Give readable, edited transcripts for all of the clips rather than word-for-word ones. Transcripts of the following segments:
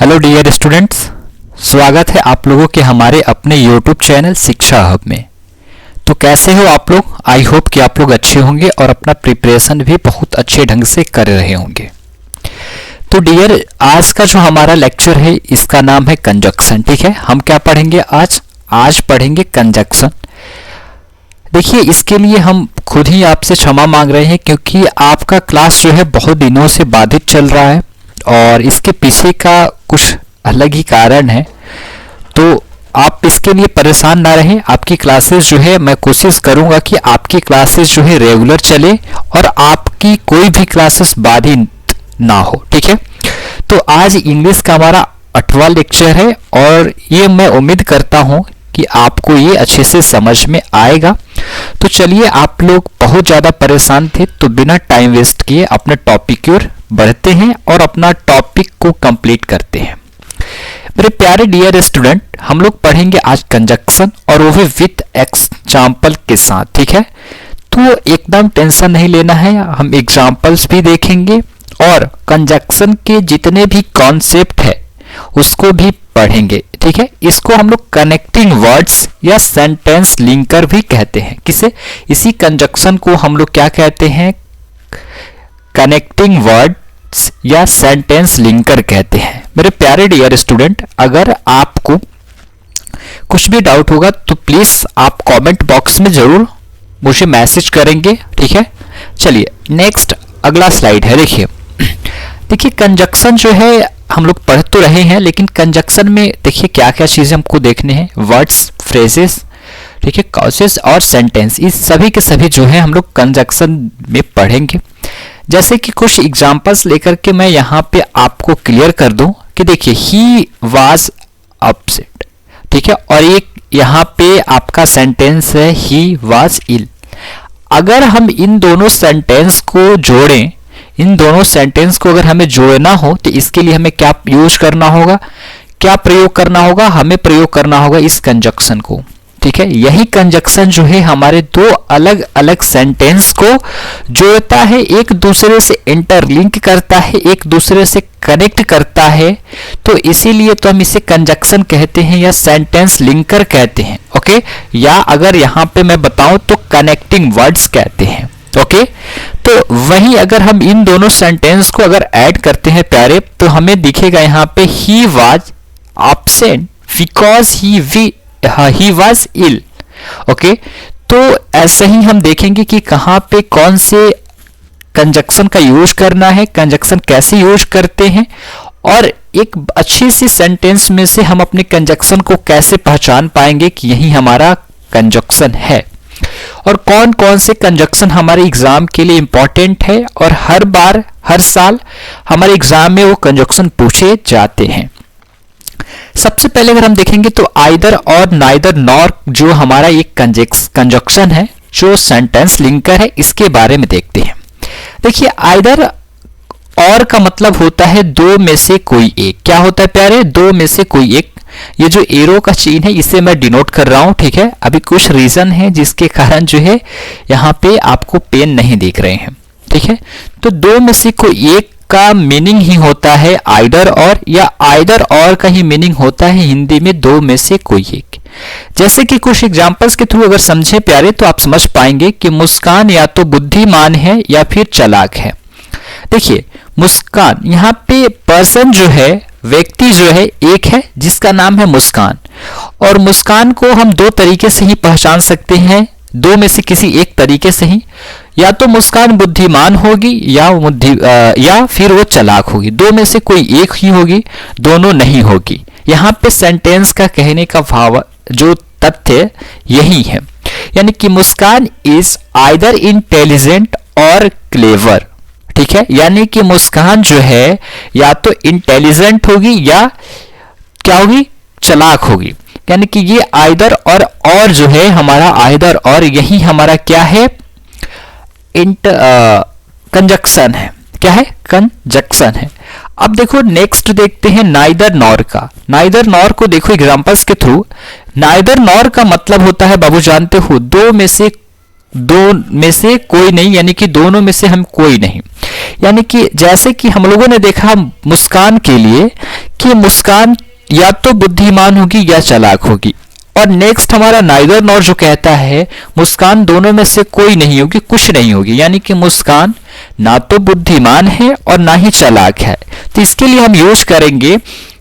Hello dear students, स्वागत है आप लोगों के हमारे अपने यूट्यूब चैनल शिक्षा हब में। तो कैसे हो आप लोग? आई होप कि आप लोग अच्छे होंगे और अपना प्रिपरेशन भी बहुत अच्छे ढंग से कर रहे होंगे। तो डियर, आज का जो हमारा लेक्चर है इसका नाम है कंजक्शन। ठीक है, हम क्या पढ़ेंगे आज पढ़ेंगे कंजक्शन। देखिए, इसके लिए हम खुद ही आपसे क्षमा मांग रहे हैं क्योंकि आपका क्लास जो है बहुत दिनों से बाधित चल रहा है और इसके पीछे का कुछ अलग ही कारण है। तो आप इसके लिए परेशान ना रहें। आपकी क्लासेस जो है मैं कोशिश करूंगा कि आपकी क्लासेस जो है रेगुलर चले और आपकी कोई भी क्लासेस बाधित ना हो। ठीक है, तो आज इंग्लिश का हमारा 8वां लेक्चर है और ये मैं उम्मीद करता हूँ कि आपको ये अच्छे से समझ में आएगा। तो चलिए, आप लोग बहुत ज़्यादा परेशान थे तो बिना टाइम वेस्ट किए अपने टॉपिक की ओर बढ़ते हैं और अपना टॉपिक को कंप्लीट करते हैं। मेरे प्यारे डियर स्टूडेंट, हम लोग पढ़ेंगे आज कंजक्शन और वो भी विथ एग्जाम्पल के साथ। ठीक है, तो एकदम टेंशन नहीं लेना है, हम एग्जाम्पल्स भी देखेंगे और कंजक्शन के जितने भी कॉन्सेप्ट है उसको भी पढ़ेंगे। ठीक है, इसको हम लोग कनेक्टिंग वर्ड्स या सेंटेंस लिंकर भी कहते हैं। किसे? इसी कंजक्शन को हम लोग क्या कहते हैं? कनेक्टिंग वर्ड्स या सेंटेंस लिंकर कहते हैं। मेरे प्यारे डियर स्टूडेंट, अगर आपको कुछ भी डाउट होगा तो प्लीज आप कमेंट बॉक्स में जरूर मुझे मैसेज करेंगे। ठीक है, चलिए नेक्स्ट अगला स्लाइड है। देखिए कंजक्शन जो है हम लोग पढ़ तो रहे हैं, लेकिन कंजक्शन में देखिए क्या क्या चीजें हमको देखने हैं। वर्ड्स, फ्रेजेस, ठीक है, कॉजेस और सेंटेंस, इस सभी के सभी जो है हम लोग कंजक्शन में पढ़ेंगे। जैसे कि कुछ एग्जांपल्स लेकर के मैं यहाँ पे आपको क्लियर कर दूं कि देखिए ही वाज अपसेट। ठीक है, और एक यहाँ पे आपका सेंटेंस है ही वाज इल। अगर हम इन दोनों सेंटेंस को जोड़ें, इन दोनों सेंटेंस को अगर हमें जोड़ना हो तो इसके लिए हमें क्या यूज करना होगा, क्या प्रयोग करना होगा? हमें प्रयोग करना होगा इस कंजक्शन को। ठीक है, यही कंजक्शन जो है हमारे दो अलग अलग सेंटेंस को जोड़ता है, एक दूसरे से इंटरलिंक करता है, एक दूसरे से कनेक्ट करता है। तो इसीलिए तो हम इसे कंजक्शन कहते हैं या सेंटेंस लिंकर कहते हैं। ओके, या अगर यहाँ पे मैं बताऊं तो कनेक्टिंग वर्ड्स कहते हैं। ओके, तो वहीं अगर हम इन दोनों सेंटेंस को अगर ऐड करते हैं प्यारे, तो हमें दिखेगा यहाँ पे he was absent because he was ill. Okay, तो ऐसे ही हम देखेंगे कि कहाँ पे कौन से कंजक्शन का यूज करना है, कंजक्शन कैसे यूज करते हैं और एक अच्छी सी सेंटेंस में से हम अपने कंजक्शन को कैसे पहचान पाएंगे कि यही हमारा कंजक्शन है, और कौन कौन से कंजक्शन हमारे एग्जाम के लिए इंपॉर्टेंट है और हर बार हर साल हमारे एग्जाम में वो कंजक्शन पूछे जाते हैं। सबसे पहले अगर हम देखेंगे तो आइदर और नाइदर नॉर जो हमारा एक कंजक्शन है जो सेंटेंस लिंकर है, इसके बारे में देखते हैं। देखिए आइदर और का मतलब होता है दो में से कोई एक। क्या होता है प्यारे? दो में से कोई एक। ये जो एरो का चिन्ह है इसे मैं डिनोट कर रहा हूं। ठीक है, अभी कुछ रीजन है जिसके कारण जो है यहाँ पे आपको पेन नहीं दिख रहे हैं। ठीक है, तो दो में से कोई एक का मीनिंग ही होता है आइदर और, या आइदर और का ही मीनिंग होता है हिंदी में दो में से कोई एक। जैसे कि कुछ एग्जांपल्स के थ्रू अगर समझे प्यारे तो आप समझ पाएंगे कि मुस्कान या तो बुद्धिमान है या फिर चालाक है। देखिए मुस्कान, यहाँ पे पर्सन जो है, व्यक्ति जो है एक है जिसका नाम है मुस्कान, और मुस्कान को हम दो तरीके से ही पहचान सकते हैं, दो में से किसी एक तरीके से ही। या तो मुस्कान बुद्धिमान होगी या फिर वो चालाक होगी, दो में से कोई एक ही होगी, दोनों नहीं होगी। यहाँ पे सेंटेंस का कहने का भाव जो तथ्य यही है, यानी कि मुस्कान इज आइदर इंटेलिजेंट और क्लेवर। ठीक है, यानी कि मुस्कान जो है या तो इंटेलिजेंट होगी या क्या होगी, चालाक होगी। यानी कि ये आइदर और जो है हमारा आइदर और यही हमारा क्या है, कंजक्शन है। क्या है? कंजक्शन है। अब देखो नेक्स्ट देखते हैं नाइदर नॉर का। नाइदर नॉर को देखो एग्जांपल्स के थ्रू। नाइदर नॉर का मतलब होता है, बाबू जानते हो, दो में से कोई नहीं, यानी कि दोनों में से हम कोई नहीं। यानी कि जैसे कि हम लोगों ने देखा मुस्कान के लिए कि मुस्कान या तो बुद्धिमान होगी या चालाक होगी। और नेक्स्ट हमारा नाइदर नॉर जो कहता है मुस्कान दोनों में से कोई नहीं होगी, कुछ नहीं होगी, यानी कि मुस्कान ना तो बुद्धिमान है और ना ही चालाक है। तो इसके लिए हम यूज करेंगे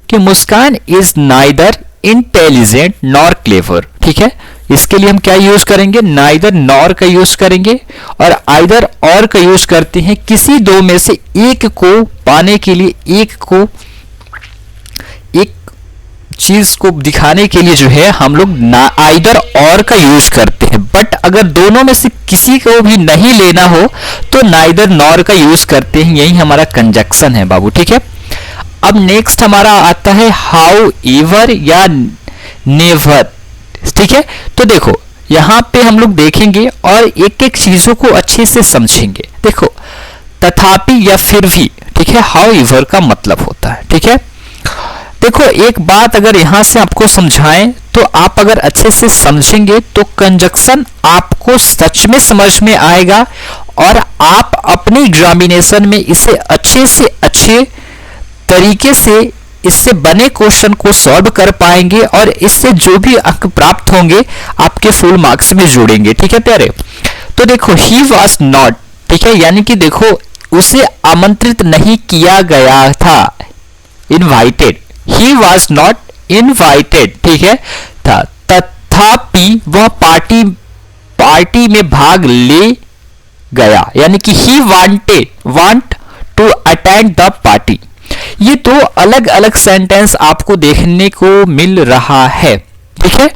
कि Muskan is neither intelligent nor clever. ठीक है, इसके लिए हम क्या यूज करेंगे, नाइदर नॉर का यूज करेंगे और आइदर और का यूज करते हैं किसी दो में से एक को पाने के लिए, एक चीज को दिखाने के लिए जो है हम लोग ना आइदर और का यूज करते हैं। बट अगर दोनों में से किसी को भी नहीं लेना हो तो नाइदर नॉर का यूज करते हैं, यही हमारा कंजक्शन है बाबू। ठीक है, अब नेक्स्ट हमारा आता है हाउ एवर या नेवर। ठीक है, तो देखो यहां पे हम लोग देखेंगे और एक एक चीजों को अच्छे से समझेंगे। देखो तथापि या फिर भी, ठीक है, हाउ एवर का मतलब होता है। ठीक है, देखो एक बात अगर यहां से आपको समझाएं तो आप अगर अच्छे से समझेंगे तो कंजक्शन आपको सच में समझ में आएगा और आप अपनी एग्जामिनेशन में इसे अच्छे से अच्छे तरीके से इससे बने क्वेश्चन को सॉल्व कर पाएंगे और इससे जो भी अंक प्राप्त होंगे आपके फुल मार्क्स में जोड़ेंगे। ठीक है प्यारे, तो देखो ही वॉज नॉट, ठीक है, यानी कि देखो उसे आमंत्रित नहीं किया गया था, invited, he was not invited. ठीक है, तथापि वह पार्टी में भाग ले गया, यानी कि he want to attend the party. ये दो अलग अलग सेंटेंस आपको देखने को मिल रहा है। ठीक है,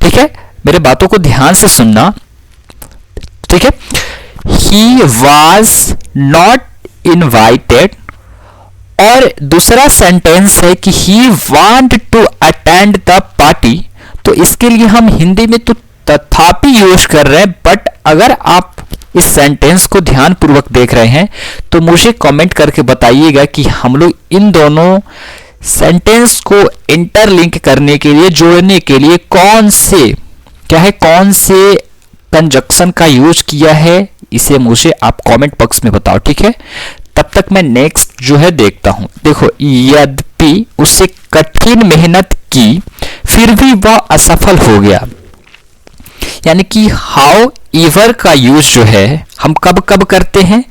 ठीक है, मेरे बातों को ध्यान से सुनना। ठीक है, ही वॉज नॉट इनवाइटेड और दूसरा सेंटेंस है कि he want to attend the party. तो इसके लिए हम हिंदी में तो तथापि यूज कर रहे हैं, बट अगर आप इस सेंटेंस को ध्यान पूर्वक देख रहे हैं तो मुझे कमेंट करके बताइएगा कि हम लोग इन दोनों सेंटेंस को इंटरलिंक करने के लिए, जोड़ने के लिए कौन से कंजक्शन का यूज किया है, इसे मुझे आप कमेंट बॉक्स में बताओ। ठीक है, तब तक मैं नेक्स्ट जो है देखता हूं। देखो यद्यपि उसे कठिन मेहनत की फिर भी वह असफल हो गया, यानी कि हाउ एवर का यूज जो है हम कब कब करते हैं,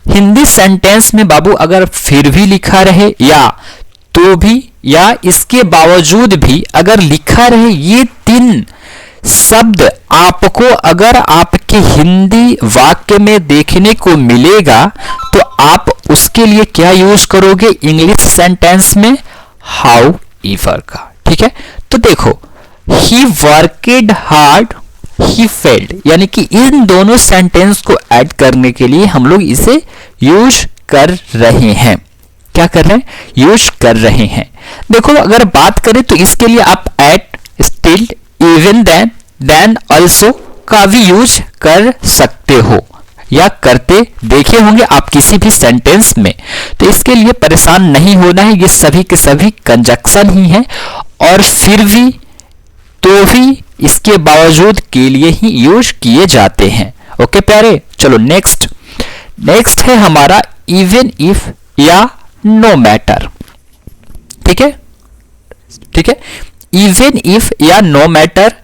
हिंदी सेंटेंस में बाबू अगर फिर भी लिखा रहे या तो भी या इसके बावजूद भी अगर लिखा रहे, ये तीन शब्द आपको अगर आपके हिंदी वाक्य में देखने को मिलेगा तो आप उसके लिए क्या यूज करोगे इंग्लिश सेंटेंस में, हाउ एवर का। ठीक है, तो देखो ही वर्केड हार्ड ही फेल्ड, यानी कि इन दोनों सेंटेंस को ऐड करने के लिए हम लोग इसे यूज कर रहे हैं। क्या कर रहे हैं, यूज कर रहे हैं। देखो अगर बात करें तो इसके लिए आप at, still, even, then, also का भी यूज कर सकते हो या करते देखे होंगे आप किसी भी सेंटेंस में। तो इसके लिए परेशान नहीं होना है, ये सभी के सभी कंजक्शन ही है और फिर भी, तो भी, इसके बावजूद के लिए ही यूज किए जाते हैं। ओके प्यारे, चलो नेक्स्ट है हमारा इवन इफ या नो मैटर। ठीक है, ठीक है, इवन इफ या नो मैटर,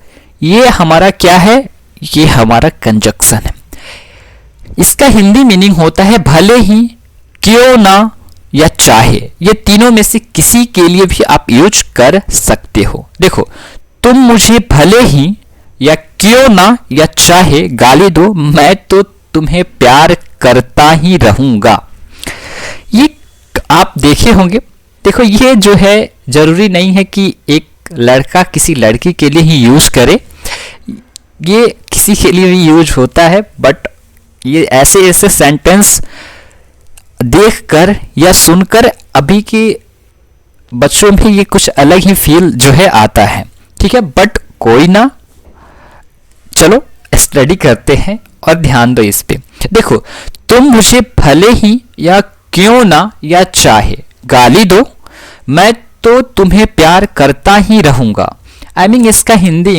ये हमारा क्या है, ये हमारा कंजक्शन है। इसका हिंदी मीनिंग होता है भले ही, क्यों ना या चाहे, ये तीनों में से किसी के लिए भी आप यूज कर सकते हो। देखो तुम मुझे भले ही या क्यों ना या चाहे गाली दो, मैं तो तुम्हें प्यार करता ही रहूंगा। ये आप देखे होंगे। देखो ये जो है जरूरी नहीं है कि एक लड़का किसी लड़की के लिए ही यूज करे, ये किसी के लिए भी यूज होता है, बट ये ऐसे सेंटेंस देखकर या सुनकर अभी के बच्चों में ये कुछ अलग ही फील जो है आता है। ठीक है, बट कोई ना, चलो स्टडी करते हैं और ध्यान दो इस पे। देखो तुम मुझे भले ही या क्यों ना या चाहे गाली दो, मैं तो तुम्हें प्यार करता ही रहूंगा। आई मीन इसका हिंदी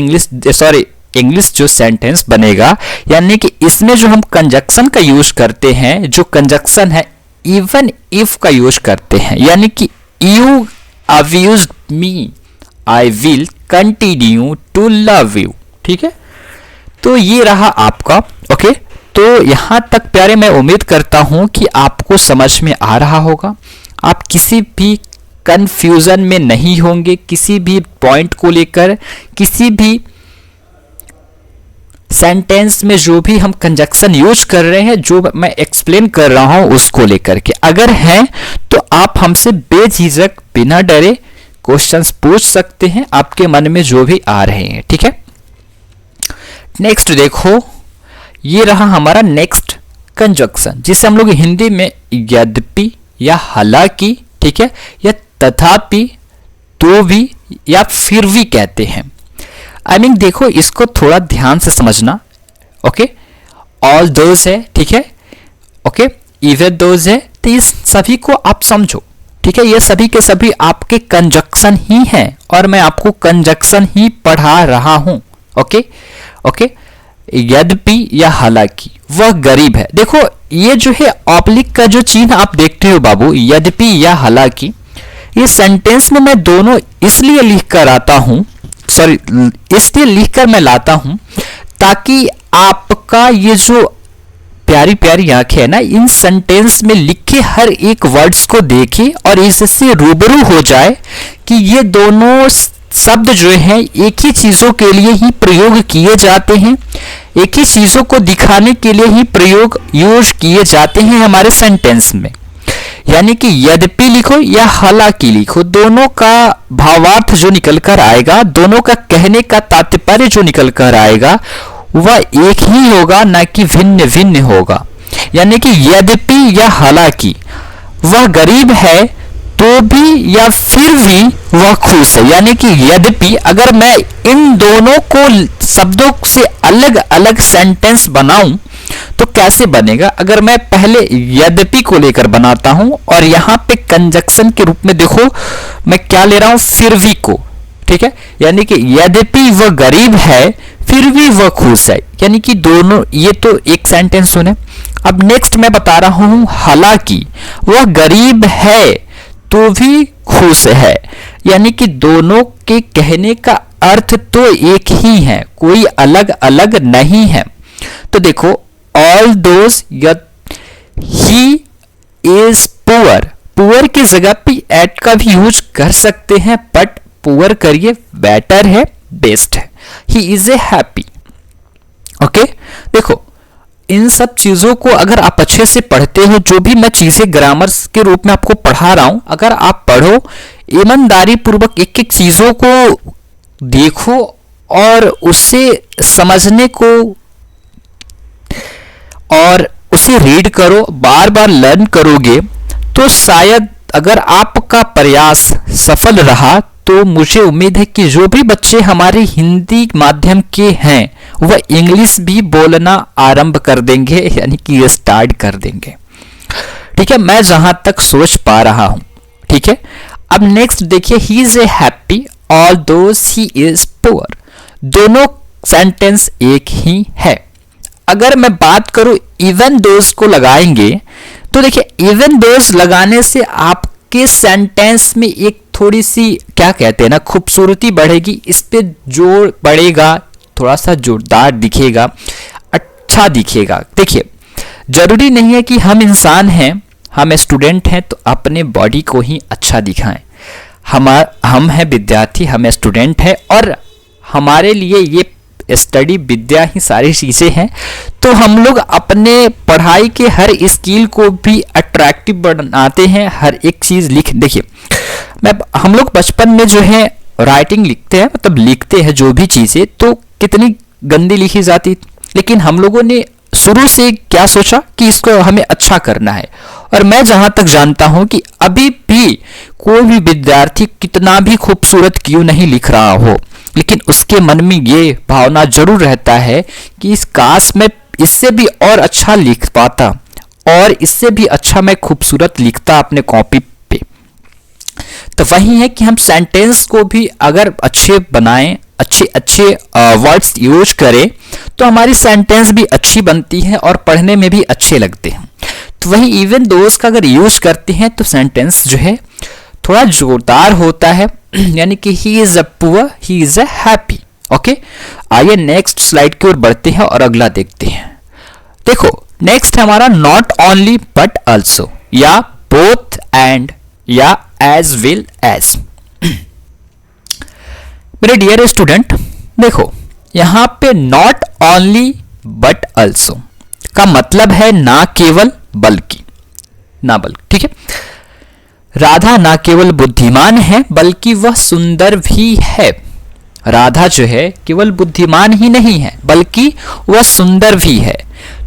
इंग्लिश जो सेंटेंस बनेगा, यानी कि इसमें जो हम कंजक्शन का यूज करते हैं, जो कंजक्शन है इवन इफ का यूज करते हैं, यानी कि you abused me, I will continue to love you. ठीक है, तो ये रहा आपका। ओके, तो यहाँ तक प्यारे मैं उम्मीद करता हूँ कि आपको समझ में आ रहा होगा, आप किसी भी कंफ्यूजन में नहीं होंगे, किसी भी पॉइंट को लेकर, किसी भी सेंटेंस में जो भी हम कंजक्शन यूज कर रहे हैं, जो मैं एक्सप्लेन कर रहा हूं उसको लेकर के अगर है तो आप हमसे बेझिझक बिना डरे क्वेश्चंस पूछ सकते हैं, आपके मन में जो भी आ रहे हैं। ठीक है, नेक्स्ट देखो, ये रहा हमारा नेक्स्ट कंजक्शन, जिसे हम लोग हिंदी में यद्यपि या हालांकि, ठीक है, या तथापि, तो भी या फिर भी कहते हैं। आई मीन देखो, इसको थोड़ा ध्यान से समझना। ओके, ऑल दोज है, ठीक है, ओके, इवन दोज है, तो इस सभी को आप समझो। ठीक है, ये सभी के सभी आपके कंजक्शन ही हैं और मैं आपको कंजक्शन ही पढ़ा रहा हूं। ओके ओके, यद्यपि या हालांकि, वह गरीब है। देखो, ये जो है ऑब्लिक का जो चिन्ह आप देखते हो बाबू, यद्यपि या हालांकि, ये सेंटेंस में मैं दोनों इसलिए लिख कर आता हूं, सॉरी, इसलिए लिखकर मैं लाता हूं ताकि आपका ये जो प्यारी प्यारी आंखें है ना, इन सेंटेंस में लिखे हर एक वर्ड्स को देखे और इससे रूबरू हो जाए कि ये दोनों शब्द जो हैं एक ही चीजों के लिए ही प्रयोग किए जाते हैं, एक ही चीजों को दिखाने के लिए ही प्रयोग यूज किए जाते हैं हमारे सेंटेंस में। यानी कि यद्यपि लिखो या हालांकि लिखो, दोनों का भावार्थ जो निकल कर आएगा, दोनों का कहने का तात्पर्य जो निकल कर आएगा, वह एक ही होगा, ना कि भिन्न भिन्न होगा। यानी कि यद्यपि या हालांकि, वह गरीब है तो भी या फिर भी वह खुश है। यानी कि यद्यपि, अगर मैं इन दोनों को शब्दों से अलग अलग सेंटेंस बनाऊं तो कैसे बनेगा? अगर मैं पहले यद्यपि को लेकर बनाता हूं और यहां पे कंजक्शन के रूप में देखो मैं क्या ले रहा हूं, फिर भी को। ठीक है, यानी कि यद्यपि वह गरीब है फिर भी वह खुश है। यानी कि दोनों, ये तो एक सेंटेंस सुने। अब नेक्स्ट मैं बता रहा हूं हालांकि, वह गरीब है तो भी खुश है। यानी कि दोनों के कहने का अर्थ तो एक ही है, कोई अलग अलग नहीं है। तो देखो, all those, he is poor, poor की जगह पे एट का भी यूज कर सकते हैं, बट पुअर करिए, बेटर है, बेस्ट है। ही इज ए हैप्पी। ओके, देखो इन सब चीजों को अगर आप अच्छे से पढ़ते हो, जो भी मैं चीजें ग्रामर के रूप में आपको पढ़ा रहा हूं, अगर आप पढ़ो ईमानदारी पूर्वक, एक एक चीजों को देखो और उससे समझने को और उसे रीड करो, बार बार लर्न करोगे, तो शायद अगर आपका प्रयास सफल रहा तो मुझे उम्मीद है कि जो भी बच्चे हमारे हिंदी माध्यम के हैं वह इंग्लिश भी बोलना आरंभ कर देंगे, यानी कि स्टार्ट कर देंगे। ठीक है, मैं जहां तक सोच पा रहा हूं। ठीक है, अब नेक्स्ट देखिए, ही is A happy although he is poor. दोनों सेंटेंस एक ही है। अगर मैं बात करूं इवन दोज को लगाएंगे तो देखिए, इवन दोज लगाने से आपके सेंटेंस में एक थोड़ी सी, क्या कहते हैं ना, खूबसूरती बढ़ेगी, इस पे जोर बढ़ेगा, थोड़ा सा जोरदार दिखेगा, अच्छा दिखेगा। देखिए, जरूरी नहीं है कि हम इंसान हैं, हम स्टूडेंट हैं तो अपने बॉडी को ही अच्छा दिखाएं। हम हैं विद्यार्थी, हम स्टूडेंट हैं और हमारे लिए ये स्टडी विद्या ही सारी चीज़ें हैं। तो हम लोग अपने पढ़ाई के हर स्किल को भी अट्रैक्टिव बनाते हैं, हर एक चीज़ देखिए, हम लोग बचपन में जो है राइटिंग लिखते हैं, मतलब लिखते हैं जो भी चीज़ें, तो कितनी गंदी लिखी जाती, लेकिन हम लोगों ने शुरू से क्या सोचा कि इसको हमें अच्छा करना है। और मैं जहां तक जानता हूं कि अभी भी कोई भी विद्यार्थी कितना भी खूबसूरत क्यों नहीं लिख रहा हो, लेकिन उसके मन में ये भावना जरूर रहता है कि इस काश में इससे भी और अच्छा लिख पाता और इससे भी अच्छा मैं खूबसूरत लिखता अपने कॉपी पे। तो वही है कि हम सेंटेंस को भी अगर अच्छे बनाएं, अच्छे अच्छे वर्ड्स यूज करें, तो हमारी सेंटेंस भी अच्छी बनती है और पढ़ने में भी अच्छे लगते हैं। तो वही इवन दोस्त का अगर यूज करते हैं तो सेंटेंस जो है थोड़ा जोरदार होता है, यानी कि ही is a poor, he is a happy. Okay, आइए नेक्स्ट स्लाइड की ओर बढ़ते हैं और अगला देखते हैं। देखो नेक्स्ट है हमारा नॉट ओनली बट ऑल्सो, या बोथ एंड, या एज वेल एज। मेरे डियर स्टूडेंट देखो यहां पे नॉट ओनली बट ऑल्सो का मतलब है ना केवल बल्कि, ना बल्कि, ठीक है। राधा ना केवल बुद्धिमान है बल्कि वह सुंदर भी है। राधा जो है केवल बुद्धिमान ही नहीं है बल्कि वह सुंदर भी है।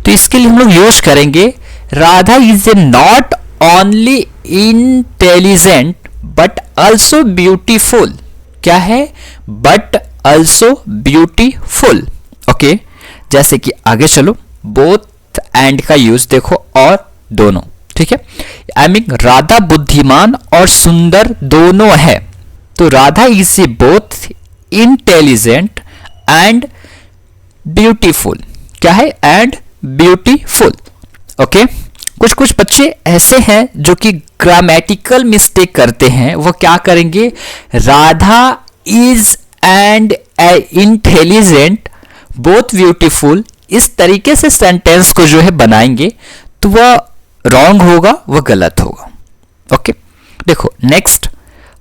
तो इसके लिए हम लोग यूज करेंगे Radha is a not only intelligent but also beautiful. क्या है? But also beautiful. ओके, जैसे कि आगे चलो, बोथ एंड का यूज देखो, और दोनों, ठीक है। आई मीन राधा बुद्धिमान और सुंदर दोनों है। तो Radha is A both intelligent and beautiful. क्या है? And beautiful. ओके, कुछ कुछ बच्चे ऐसे हैं जो कि ग्रामेटिकल मिस्टेक करते हैं। वो क्या करेंगे? Radha is and intelligent both beautiful, इस तरीके से सेंटेंस को जो है बनाएंगे, तो वह रॉन्ग होगा, वह गलत होगा। ओके, देखो नेक्स्ट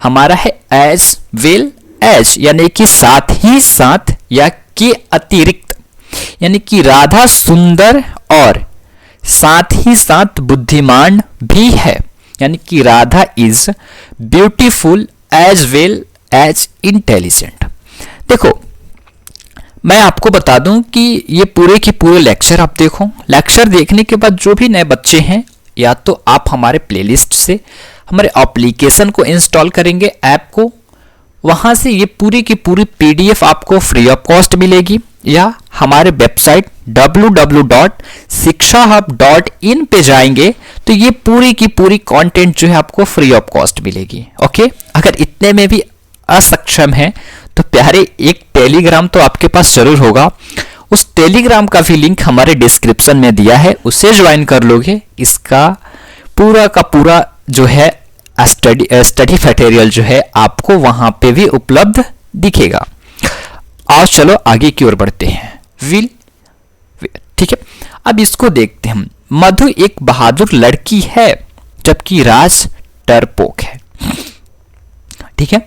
हमारा है एज वेल एज, यानी कि साथ ही साथ या के अतिरिक्त, यानी कि राधा सुंदर और साथ ही साथ बुद्धिमान भी है, यानी कि Radha is beautiful as well as intelligent. देखो मैं आपको बता दूं कि ये पूरे के पूरे लेक्चर आप देखो। लेक्चर देखने के बाद जो भी नए बच्चे हैं, या तो आप हमारे प्लेलिस्ट से हमारे एप्लीकेशन को इंस्टॉल करेंगे, ऐप को, वहां से ये पूरी की पूरी पीडीएफ आपको फ्री ऑफ कॉस्ट मिलेगी, या हमारे वेबसाइट www.shikshahub.in पे जाएंगे तो ये पूरी की पूरी कंटेंट जो है आपको फ्री ऑफ कॉस्ट मिलेगी। ओके, अगर इतने में भी असक्षम है तो प्यारे एक टेलीग्राम तो आपके पास जरूर होगा। उस टेलीग्राम का भी लिंक हमारे डिस्क्रिप्शन में दिया है, उसे ज्वाइन कर लोगे, इसका पूरा का पूरा जो है स्टडी मटेरियल जो है आपको वहां पे भी उपलब्ध दिखेगा। आओ चलो आगे की ओर बढ़ते हैं। विल, ठीक है। अब इसको देखते हैं। मधु एक बहादुर लड़की है जबकि राज डरपोक है। ठीक है,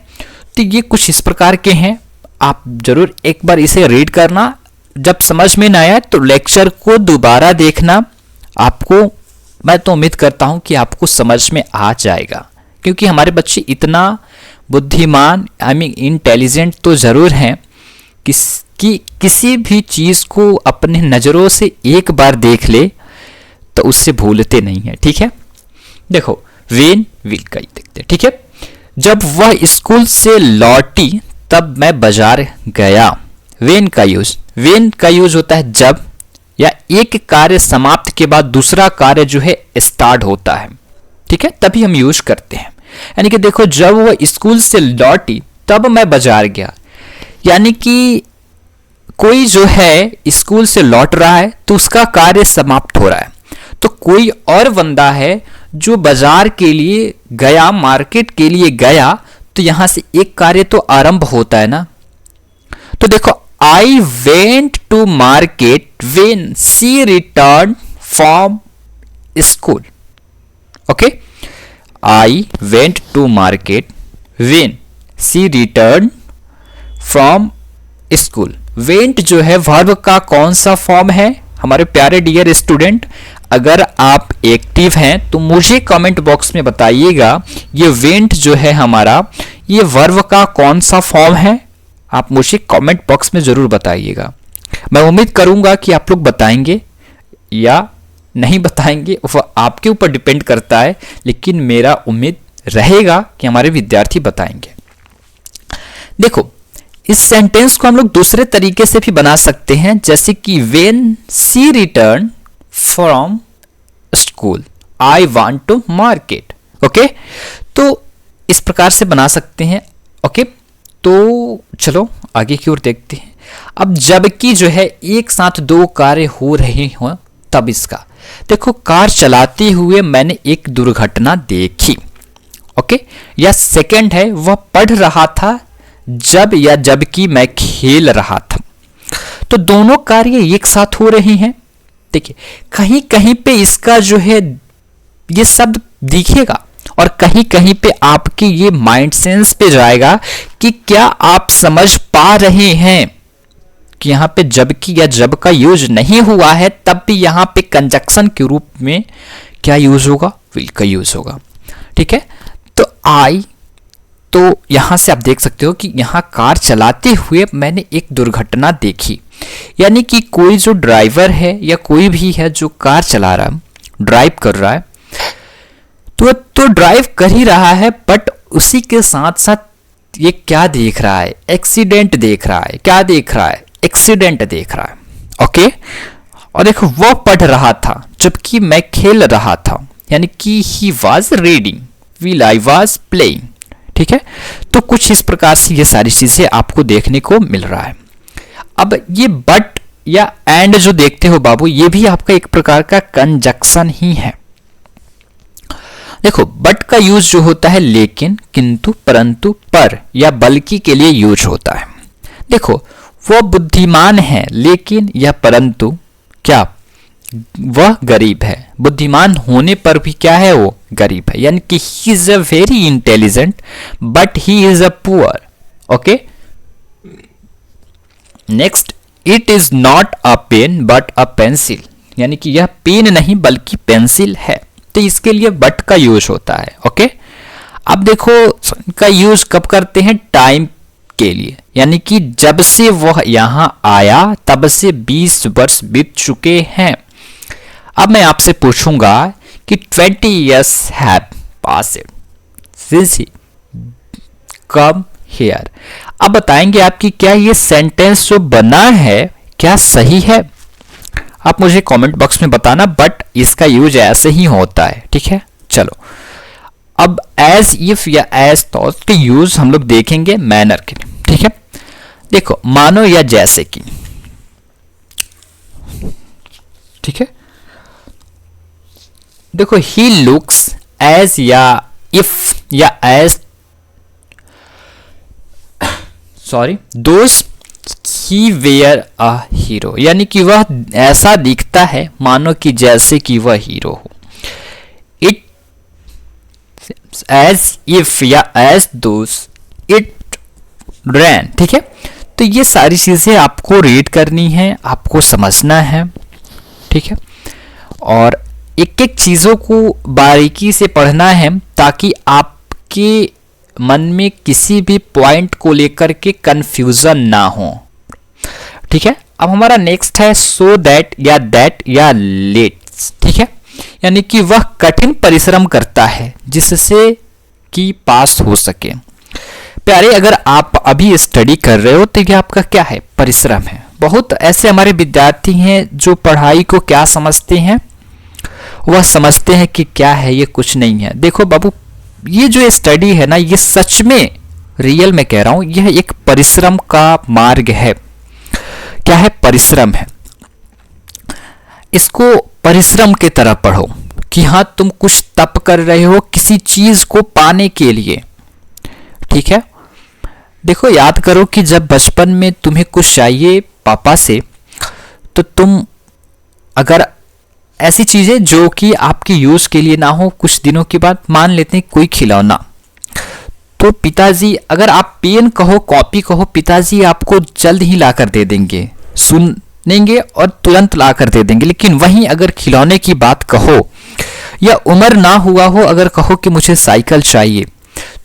तो ये कुछ इस प्रकार के हैं। आप जरूर एक बार इसे रीड करना, जब समझ में ना आया तो लेक्चर को दोबारा देखना। आपको, मैं तो उम्मीद करता हूं कि आपको समझ में आ जाएगा, क्योंकि हमारे बच्चे इतना बुद्धिमान, आई मीन इंटेलिजेंट तो जरूर हैं कि किसी भी चीज को अपने नजरों से एक बार देख ले तो उससे भूलते नहीं है। ठीक है, देखो वेन विल का देखते हैं। ठीक है, जब वह स्कूल से लौटी तब मैं बाजार गया। वेन का यूज होता है जब या एक कार्य समाप्त के बाद दूसरा कार्य जो है स्टार्ट होता है। ठीक है, तभी हम यूज करते हैं। यानी कि देखो, जब वह स्कूल से लौटी तब मैं बाजार गया, यानी कि कोई जो है स्कूल से लौट रहा है तो उसका कार्य समाप्त हो रहा है। तो कोई और बंदा है जो बाजार के लिए गया, मार्केट के लिए गया, तो यहां से एक कार्य तो आरंभ होता है ना। तो देखो, I went to market when she return from school. Okay, I went to market when she return from school. Went जो है वर्ब का कौन सा फॉर्म है हमारे प्यारे डियर स्टूडेंट? अगर आप एक्टिव हैं तो मुझे कमेंट बॉक्स में बताइएगा, ये वेंट जो है हमारा, ये वर्ब का कौन सा फॉर्म है? आप मुझे कमेंट बॉक्स में जरूर बताइएगा। मैं उम्मीद करूंगा कि आप लोग बताएंगे या नहीं बताएंगे, वह आपके ऊपर डिपेंड करता है, लेकिन मेरा उम्मीद रहेगा कि हमारे विद्यार्थी बताएंगे। देखो, इस सेंटेंस को हम लोग दूसरे तरीके से भी बना सकते हैं, जैसे कि when she return from school I want to market. Okay, तो इस प्रकार से बना सकते हैं। ओके, तो चलो आगे की ओर देखते हैं। अब जबकि जो है एक साथ दो कार्य हो रहे हो तब इसका देखो, कार चलाते हुए मैंने एक दुर्घटना देखी। ओके। या सेकंड है वह पढ़ रहा था जब या जबकि मैं खेल रहा था। तो दोनों कार्य एक साथ हो रहे हैं। देखिए कहीं कहीं पे इसका जो है ये शब्द दिखेगा और कहीं कहीं पे आपके ये माइंड सेंस पे जाएगा कि क्या आप समझ पा रहे हैं कि यहाँ पे जबकि या जब का यूज नहीं हुआ है, तब भी यहाँ पे कंजक्शन के रूप में क्या यूज होगा, विल का यूज होगा। ठीक है, तो आई, तो यहां से आप देख सकते हो कि यहाँ कार चलाते हुए मैंने एक दुर्घटना देखी। यानी कि कोई जो ड्राइवर है या कोई भी है जो कार चला रहा है, ड्राइव कर रहा है, तो ड्राइव कर ही रहा है, बट उसी के साथ साथ ये क्या देख रहा है, एक्सीडेंट देख रहा है। क्या देख रहा है, एक्सीडेंट देख रहा है। ओके, और देखो वह पढ़ रहा था जबकि मैं खेल रहा था, यानी कि he was reading wheel I was playing. ठीक है, तो कुछ इस प्रकार से ये सारी चीजें आपको देखने को मिल रहा है। अब ये बट या एंड जो देखते हो बाबू, ये भी आपका एक प्रकार का कंजक्शन ही है। देखो बट का यूज जो होता है लेकिन, किंतु, परंतु, पर या बल्कि के लिए यूज होता है। देखो वो बुद्धिमान है लेकिन या परंतु क्या, वह गरीब है। बुद्धिमान होने पर भी क्या है, वो गरीब है। यानी कि ही is a very intelligent but he is a poor. Okay, next, it is not a pen but a pencil. यानी कि यह पेन नहीं बल्कि पेंसिल है। तो इसके लिए बट का यूज होता है। ओके, अब देखो का यूज कब करते हैं, टाइम के लिए। यानी कि जब से वह यहां आया तब से 20 वर्ष बीत चुके हैं। अब मैं आपसे पूछूंगा कि 20 years have passed since he come here। अब बताएंगे आप कि क्या ये सेंटेंस जो बना है क्या सही है। आप मुझे कमेंट बॉक्स में बताना, बट इसका यूज ऐसे ही होता है। ठीक है, चलो अब एज इफ या एज थॉट के यूज हम लोग देखेंगे मैनर के लिए। ठीक है, देखो मानो या जैसे कि। ठीक है, देखो ही लुक्स एज या इफ या एज, सॉरी, दोस्त ही वेयर अ हीरो। यानी कि वह ऐसा दिखता है मानो कि जैसे कि वह हीरो हो। इट एज इफ या एज दोस्त इट रैन। ठीक है, तो ये सारी चीजें आपको रीड करनी है, आपको समझना है। ठीक है, और एक एक चीजों को बारीकी से पढ़ना है ताकि आपके मन में किसी भी पॉइंट को लेकर के कंफ्यूजन ना हो। ठीक है, अब हमारा नेक्स्ट है सो दैट या लेट्स। ठीक है, यानी कि वह कठिन परिश्रम करता है जिससे कि पास हो सके। प्यारे, अगर आप अभी स्टडी कर रहे हो तो ये आपका क्या है, परिश्रम है। बहुत ऐसे हमारे विद्यार्थी हैं जो पढ़ाई को क्या समझते हैं, वह समझते हैं कि क्या है, ये कुछ नहीं है। देखो बाबू, ये जो स्टडी है ना, ये सच में रियल में कह रहा हूं, यह एक परिश्रम का मार्ग है। क्या है, परिश्रम है। इसको परिश्रम की तरह पढ़ो कि हाँ तुम कुछ तप कर रहे हो किसी चीज को पाने के लिए। ठीक है, देखो याद करो कि जब बचपन में तुम्हें कुछ चाहिए पापा से, तो तुम अगर ऐसी चीजें जो कि आपकी यूज के लिए ना हो, कुछ दिनों के बाद मान लेते हैं कोई खिलौना, तो पिताजी, अगर आप पेन कहो, कॉपी कहो, पिताजी आपको जल्द ही ला कर दे देंगे, सुनेंगे और तुरंत ला कर दे देंगे। लेकिन वहीं अगर खिलौने की बात कहो या उम्र ना हुआ हो, अगर कहो कि मुझे साइकिल चाहिए,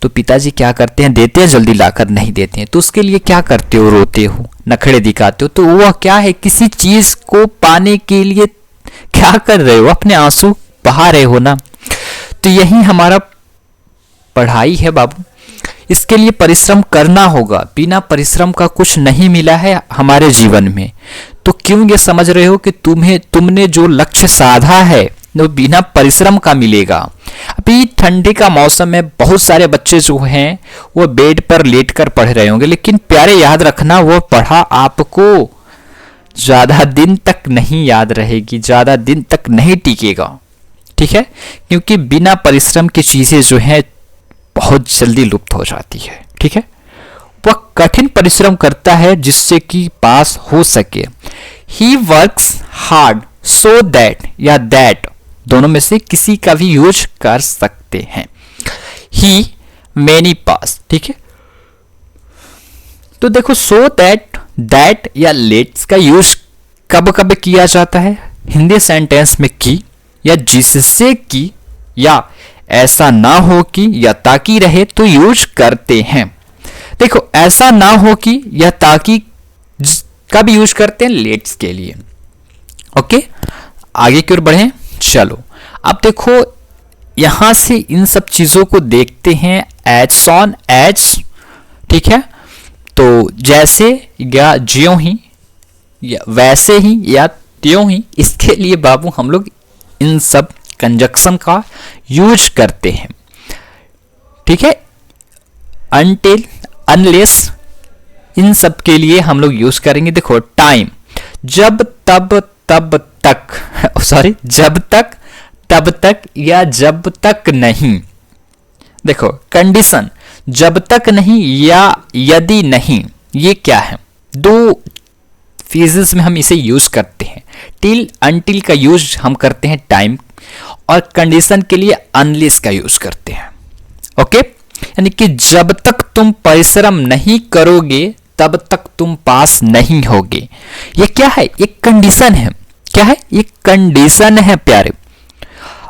तो पिताजी क्या करते हैं, देते हैं, जल्दी लाकर नहीं देते हैं। तो उसके लिए क्या करते हो, रोते हो, नखड़े दिखाते हो। तो वह क्या है, किसी चीज को पाने के लिए क्या कर रहे हो, अपने आंसू बहा रहे हो ना। तो यही हमारा पढ़ाई है बाबू, इसके लिए परिश्रम करना होगा। बिना परिश्रम का कुछ नहीं मिला है हमारे जीवन में। तो क्यों ये समझ रहे हो कि तुमने जो लक्ष्य साधा है वो बिना परिश्रम का मिलेगा। अभी ठंडी का मौसम में बहुत सारे बच्चे जो हैं वो बेड पर लेटकर पढ़ रहे होंगे, लेकिन प्यारे याद रखना, वो पढ़ा आपको ज्यादा दिन तक नहीं याद रहेगी, ज्यादा दिन तक नहीं टिकेगा। ठीक है, क्योंकि बिना परिश्रम की चीजें जो हैं बहुत जल्दी लुप्त हो जाती है। ठीक है, वह कठिन परिश्रम करता है जिससे कि पास हो सके। He works hard so that या दैट दोनों में से किसी का भी यूज कर सकते हैं। ही मैनी पास। ठीक है, तो देखो सो दैट, दैट या लेट्स का यूज कब कब किया जाता है? हिंदी सेंटेंस में की या जिससे कि या ऐसा ना हो कि या ताकि रहे तो यूज करते हैं। देखो ऐसा ना हो कि या ताकि कब यूज करते हैं? लेट्स के लिए। ओके, आगे की ओर बढ़ें। चलो अब देखो यहां से इन सब चीजों को देखते हैं एज सॉन एज। ठीक है, तो जैसे या ज्यों ही या वैसे ही या त्यों ही, इसके लिए बाबू हम लोग इन सब कंजक्शन का यूज करते हैं। ठीक है, अनटिल, अनलेस, इन सब के लिए हम लोग यूज करेंगे। देखो टाइम, जब तब तब तक सॉरी जब तक तब तक या जब तक नहीं। देखो कंडीशन, जब तक नहीं या यदि नहीं, ये क्या है? दो फेजेस में हम इसे यूज करते हैं। टिल, अनटिल का यूज हम करते हैं टाइम, और कंडीशन के लिए अनलेस का यूज करते हैं। ओके, यानी कि जब तक तुम परिश्रम नहीं करोगे तब तक तुम पास नहीं होगे। ये क्या है? एक कंडीशन है। क्या है? एक कंडीशन है प्यारे।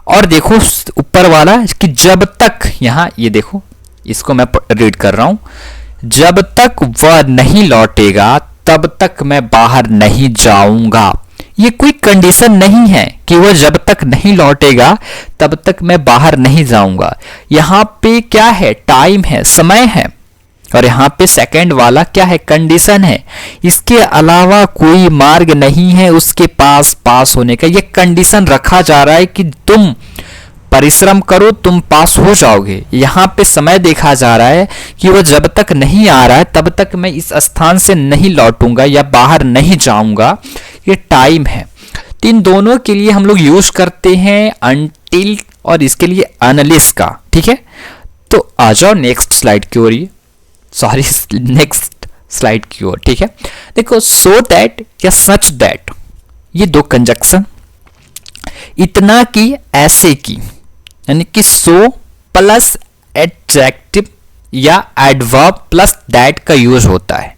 और देखो ऊपर वाला कि जब तक, यहां ये देखो, इसको मैं रीड कर रहा हूं, जब तक वह नहीं लौटेगा तब तक मैं बाहर नहीं जाऊंगा। ये कोई कंडीशन नहीं है कि वह जब तक नहीं लौटेगा तब तक मैं बाहर नहीं जाऊंगा। यहां पे क्या है? टाइम है, समय है, और यहां पे सेकंड वाला क्या है? कंडीशन है। इसके अलावा कोई मार्ग नहीं है उसके पास होने का। ये कंडीशन रखा जा रहा है कि तुम परिश्रम करो, तुम पास हो जाओगे। यहाँ पे समय देखा जा रहा है कि वह जब तक नहीं आ रहा है तब तक मैं इस स्थान से नहीं लौटूंगा या बाहर नहीं जाऊंगा। ये टाइम है। तो इन दोनों के लिए हम लोग यूज करते हैं अनटिल और इसके लिए अनलेस का। ठीक है, तो आ जाओ नेक्स्ट स्लाइड की ओर, सॉरी नेक्स्ट स्लाइड की ओर। ठीक है, देखो सो दैट या सच दैट, ये दो कंजक्शन, इतना की, ऐसे की, यानी कि सो प्लस एडजेक्टिव या एडवर्ब प्लस दैट का यूज होता है।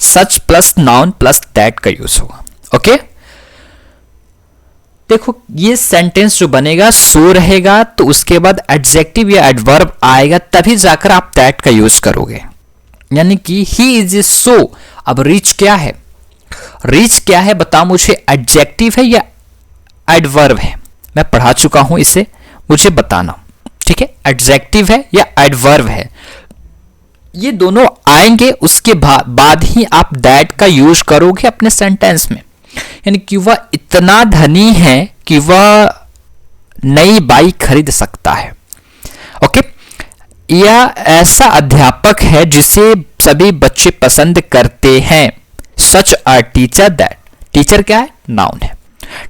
सच प्लस नाउन प्लस दैट का यूज होगा। ओके, देखो ये सेंटेंस जो बनेगा सो रहेगा तो उसके बाद एडजेक्टिव या एडवर्ब आएगा, तभी जाकर आप दैट का यूज करोगे। यानी कि ही इज ए सो। अब रिच क्या है? रिच क्या है बताओ मुझे, एडजेक्टिव है या एडवर्ब है? मैं पढ़ा चुका हूं इसे, मुझे बताना। ठीक है, एडजेक्टिव है या एडवर्ब है? ये दोनों आएंगे, उसके बाद ही आप दैट का यूज करोगे अपने सेंटेंस में। यानी कि वह इतना धनी है कि वह नई बाइक खरीद सकता है। ओके, या ऐसा अध्यापक है जिसे सभी बच्चे पसंद करते हैं। सच अ टीचर दैट, टीचर क्या है? नाउन है।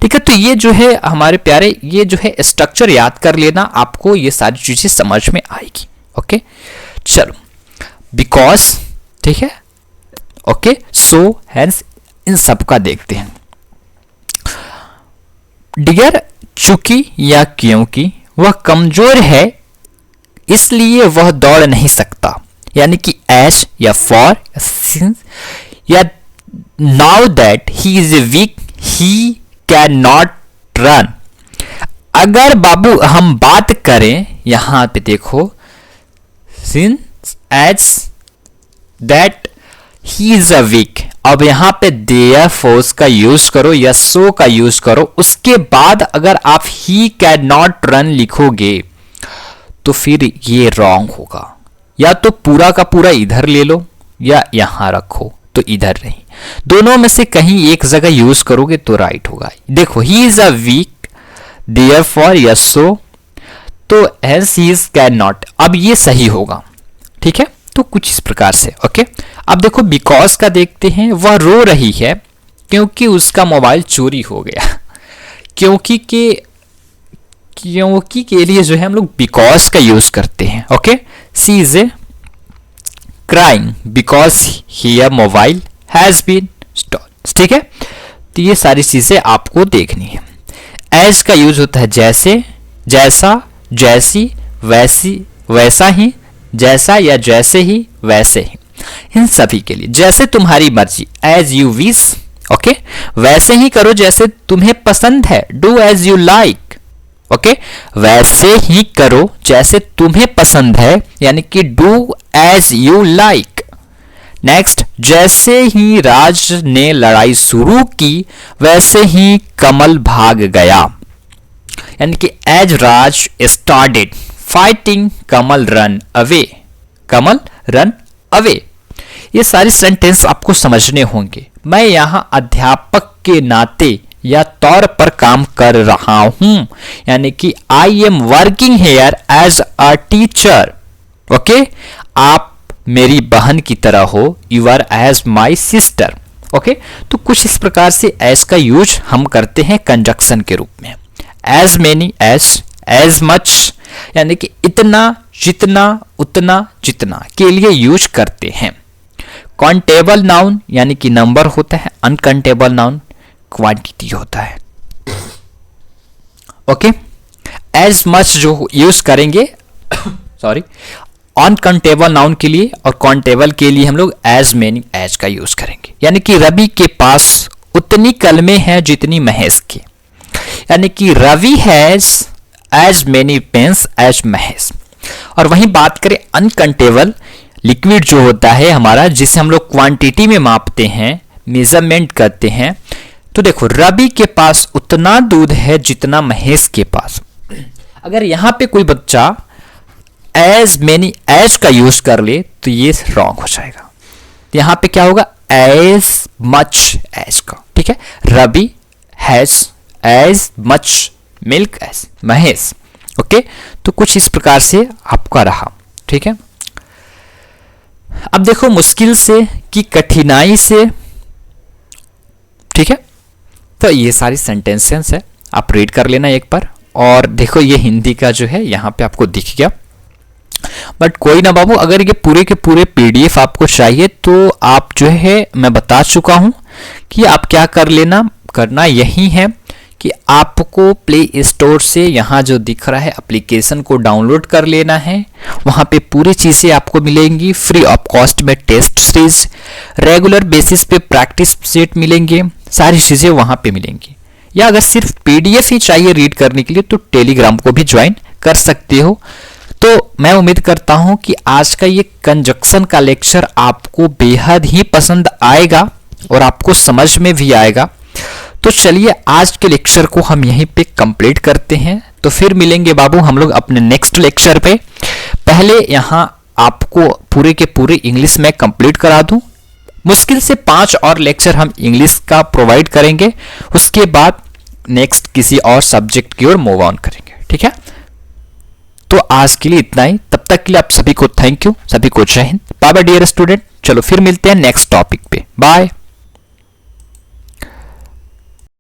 ठीक है, तो ये जो है हमारे प्यारे, ये जो है स्ट्रक्चर याद कर लेना, आपको ये सारी चीजें समझ में आएगी। ओके, चलो बिकॉज, ठीक है, ओके, सो, हैंस, इन सब का देखते हैं। डियर, चूंकि या क्योंकि वह कमजोर है इसलिए वह दौड़ नहीं सकता। यानी कि एज या फॉर या सिंस या now that he is a weak he can not run. अगर बाबू हम बात करें यहां पे देखो, since as that he is a weak, अब यहां पे देयरफॉर का यूज करो या सो का यूज करो, उसके बाद अगर आप ही कैन नॉट रन लिखोगे तो फिर ये रॉन्ग होगा। या तो पूरा का पूरा इधर ले लो या यहां रखो तो इधर नहीं, दोनों में से कहीं एक जगह यूज करोगे तो राइट होगा। देखो he is a weak, therefore या सो, तो hence he is can not, अब ये सही होगा। ठीक है, तो कुछ इस प्रकार से। ओके, अब देखो बिकॉज का देखते हैं। वह रो रही है क्योंकि उसका मोबाइल चोरी हो गया। क्योंकि के क्योंकि के लिए जो है हम लोग बिकॉज का यूज करते हैं. Okay, she is a crying because here mobile has been stole. ठीक है, तो ये सारी चीजें आपको देखनी है. एज का यूज होता है जैसे, जैसा, जैसी, वैसी, वैसा ही, जैसा या जैसे ही, वैसे ही, इन सभी के लिए. जैसे तुम्हारी मर्जी, एज यू विश. ओके, वैसे ही करो जैसे तुम्हें पसंद है, do as you like. Okay, वैसे ही करो जैसे तुम्हें पसंद है, यानी कि do as you like. Next, जैसे ही राज ने लड़ाई शुरू की वैसे ही कमल भाग गया, यानी कि एज राज स्टार्टेड फाइटिंग कमल रन अवे. कमल रन अवे. ये सारी सेंटेंस आपको समझने होंगे. मैं यहाँ अध्यापक के नाते या तौर पर काम कर रहा हूं, यानी कि I am working here as a teacher. Okay, आप मेरी बहन की तरह हो, you are as my sister. Okay, तो कुछ इस प्रकार से एज का यूज हम करते हैं कंजक्शन के रूप में. एज मेनी, एज मच, यानी कि इतना, जितना, उतना, जितना के लिए यूज करते हैं. काउंटेबल नाउन यानी कि नंबर होता है. अनकाउंटेबल नाउन क्वांटिटी होता है. ओके, एज मच जो यूज करेंगे सॉरी अनकाउंटेबल नाउन के लिए, और काउंटेबल के लिए हम लोग एज मेनी, एज का यूज करेंगे. यानी कि रवि के पास उतनी कलमें हैं जितनी महेश की, यानी कि Ravi has as many pens as Mahesh. और वहीं बात करें अनकाउंटेबल, लिक्विड जो होता है हमारा, जिसे हम लोग क्वांटिटी में मापते हैं, मेजरमेंट करते हैं. तो देखो, रवि के पास उतना दूध है जितना महेश के पास. अगर यहां पे कोई बच्चा एज मेनी, एज का यूज कर ले तो ये रॉन्ग हो जाएगा. यहां पे क्या होगा, एज मच एज का. ठीक है, Ravi has as much milk as Mahesh. Okay, तो कुछ इस प्रकार से आपका रहा. ठीक है, अब देखो मुश्किल से कि कठिनाई से. ठीक है, तो ये सारी सेंटेंसेस है, आप रीड कर लेना एक बार. और देखो ये हिंदी का जो है यहाँ पे आपको दिख गया. बट कोई ना बाबू, अगर ये पूरे के पूरे पीडीएफ आपको चाहिए तो आप जो है, मैं बता चुका हूं कि आप क्या कर लेना, करना यही है कि आपको प्ले स्टोर से यहाँ जो दिख रहा है एप्लीकेशन को डाउनलोड कर लेना है. वहाँ पे पूरी चीज़ें आपको मिलेंगी फ्री ऑफ कॉस्ट में. टेस्ट सीरीज, रेगुलर बेसिस पे प्रैक्टिस सेट मिलेंगे, सारी चीज़ें वहाँ पे मिलेंगी. या अगर सिर्फ पीडीएफ ही चाहिए रीड करने के लिए तो टेलीग्राम को भी ज्वाइन कर सकते हो. तो मैं उम्मीद करता हूँ कि आज का ये कंजक्शन का लेक्चर आपको बेहद ही पसंद आएगा और आपको समझ में भी आएगा. तो चलिए आज के लेक्चर को हम यहीं पे कंप्लीट करते हैं. तो फिर मिलेंगे बाबू हम लोग अपने नेक्स्ट लेक्चर पे. पहले यहाँ आपको पूरे के पूरे इंग्लिश में कंप्लीट करा दूं. मुश्किल से 5 और लेक्चर हम इंग्लिश का प्रोवाइड करेंगे. उसके बाद नेक्स्ट किसी और सब्जेक्ट की ओर मूव ऑन करेंगे. ठीक है, तो आज के लिए इतना ही. तब तक के लिए आप सभी को थैंक यू, सभी को जय हिंद. Bye bye dear student. चलो फिर मिलते हैं नेक्स्ट टॉपिक पे. बाय.